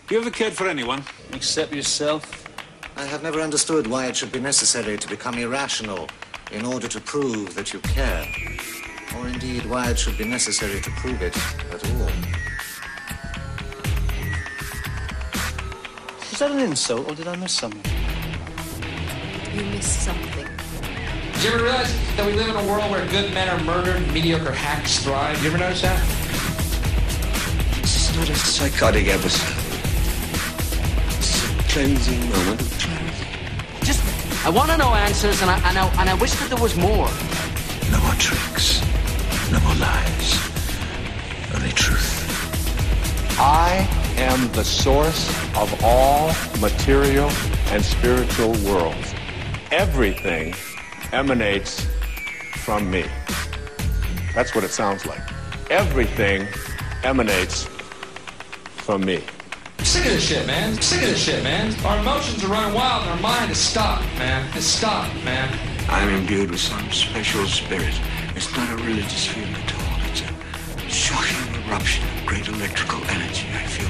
You ever cared for anyone? Except yourself? I have never understood why it should be necessary to become irrational in order to prove that you care. Or indeed why it should be necessary to prove it at all. Was that an insult, or did I miss something? You missed something. Did you ever realize that we live in a world where good men are murdered and mediocre hacks thrive? You ever notice that? This is not a psychotic episode. It's a cleansing moment of clarity. Just, I want to know answers, and I wish that there was more. No more tricks. No more lies. Only truth. I am the source of all material and spiritual worlds. Everything emanates from me. That's what it sounds like. Everything emanates from me. I'm sick of this shit, man. I'm sick of this shit, man. Our emotions are running wild and our mind is stopped, man. It's stopped, man. I'm imbued with some special spirit. It's not a religious feeling at all. It's a shocking eruption of great electrical energy. I feel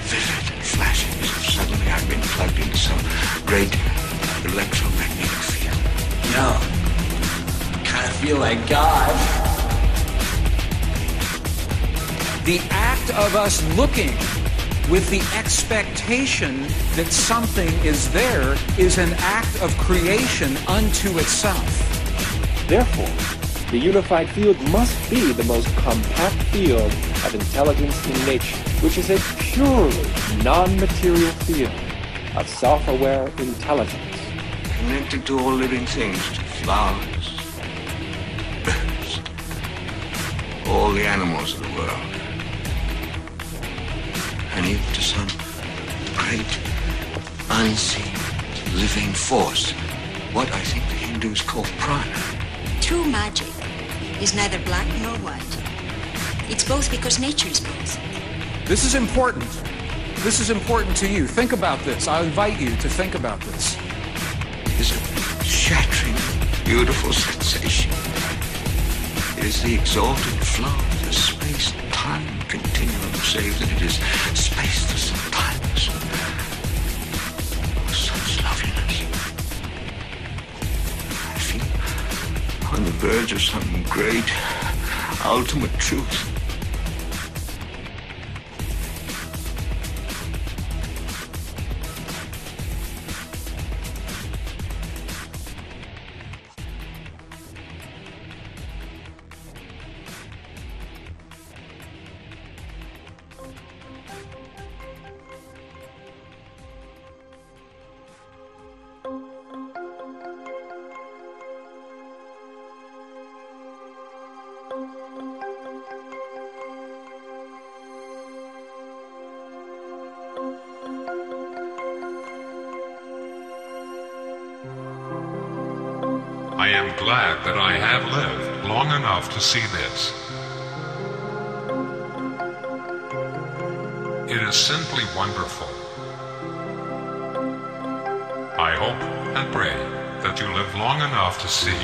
vivid and flashing as if suddenly I've been plugged into some great electromagnetic field. Yo, kind of feel like God. The act of us looking with the expectation that something is there is an act of creation unto itself. Therefore, the unified field must be the most compact field of intelligence in nature, which is a purely non-material field of self-aware intelligence. Connected to all living things, to flowers, birds, all the animals of the world. And even to some great, unseen, living force, what I think the Hindus call prana. True magic is neither black nor white. It's both because nature is both. This is important. This is important to you. Think about this. I invite you to think about this. It's a shattering, beautiful sensation. It is the exalted flow of the space-time continuum, save that it is spaceless and timeless. Such loveliness. I feel on the verge of some great, ultimate truth. I am glad that I have lived long enough to see this. It is simply wonderful. I hope and pray that you live long enough to see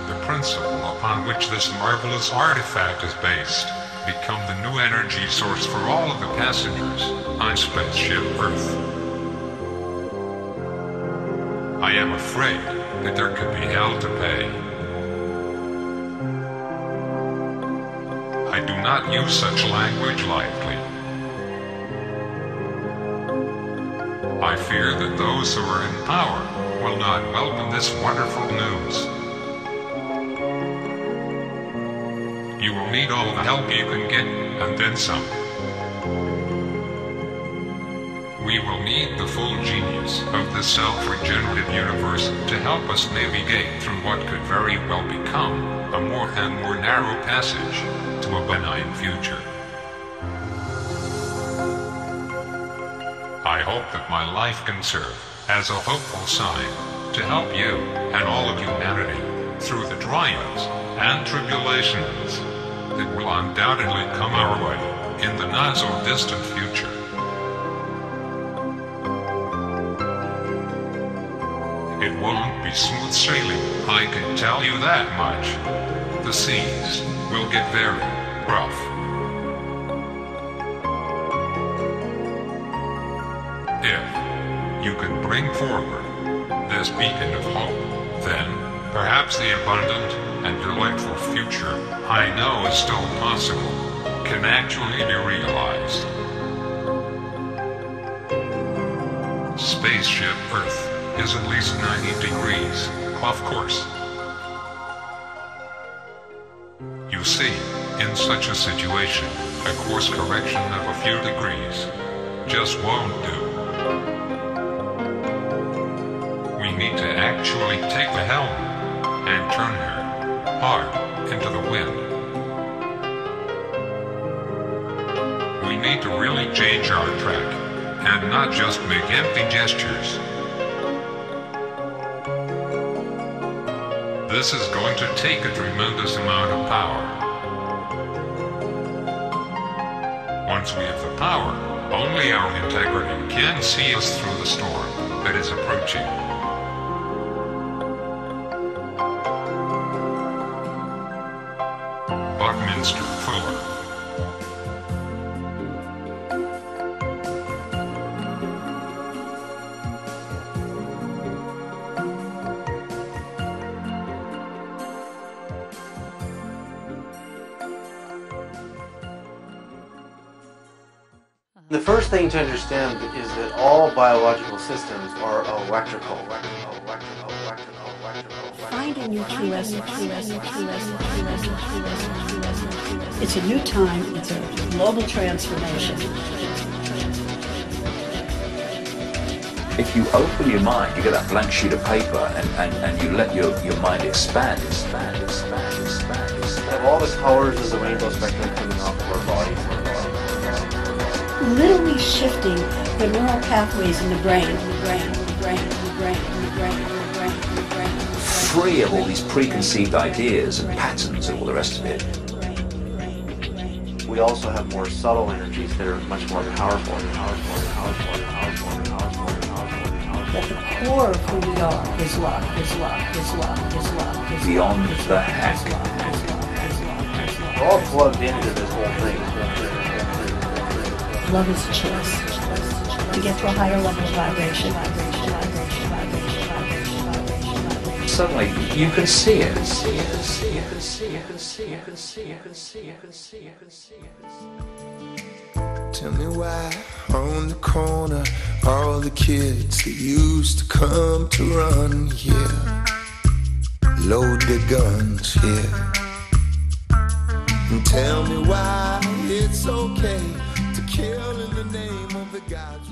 the principle upon which this marvelous artifact is based become the new energy source for all of the passengers on spaceship Earth. I am afraid that there could be hell to pay. I do not use such language lightly. I fear that those who are in power will not welcome this wonderful news. You will need all the help you can get, and then some. We will need the full genius of the self-regenerative universe to help us navigate through what could very well become a more and more narrow passage to a benign future. I hope that my life can serve as a hopeful sign to help you and all of humanity through the triumphs and tribulations that will undoubtedly come our way in the not-so-distant future. It won't be smooth sailing, I can tell you that much. The seas will get very rough. If you can bring forward this beacon of hope, then perhaps the abundant and delightful future I know is still possible can actually be realized. Spaceship Earth is at least 90 degrees off course. You see, in such a situation, a course correction of a few degrees just won't do. We need to actually take the helm and turn her hard into the wind. We need to really change our track and not just make empty gestures. This is going to take a tremendous amount of power. Once we have the power, only our integrity can see us through the storm that is approaching. Buckminster Fuller. The first thing to understand is that all biological systems are electrical. Find a new QS. It's a new time. It's a global transformation. If you open your mind, you get that blank sheet of paper and you let your mind expand. Of all the colors of the rainbow spectrum coming off of our bodies. Literally shifting the neural pathways in the brain. Free of all these preconceived ideas and patterns and all the rest of it. We also have more subtle energies that are much more powerful. That the core of who we are is love. Beyond the hack. We're all plugged into this whole thing. Love is a choice. To get to a higher level of vibration. Suddenly, you can see it. Tell me why on the corner all the kids that used to come to run here load their guns here. And tell me why it's okay to kill in the name of the gods.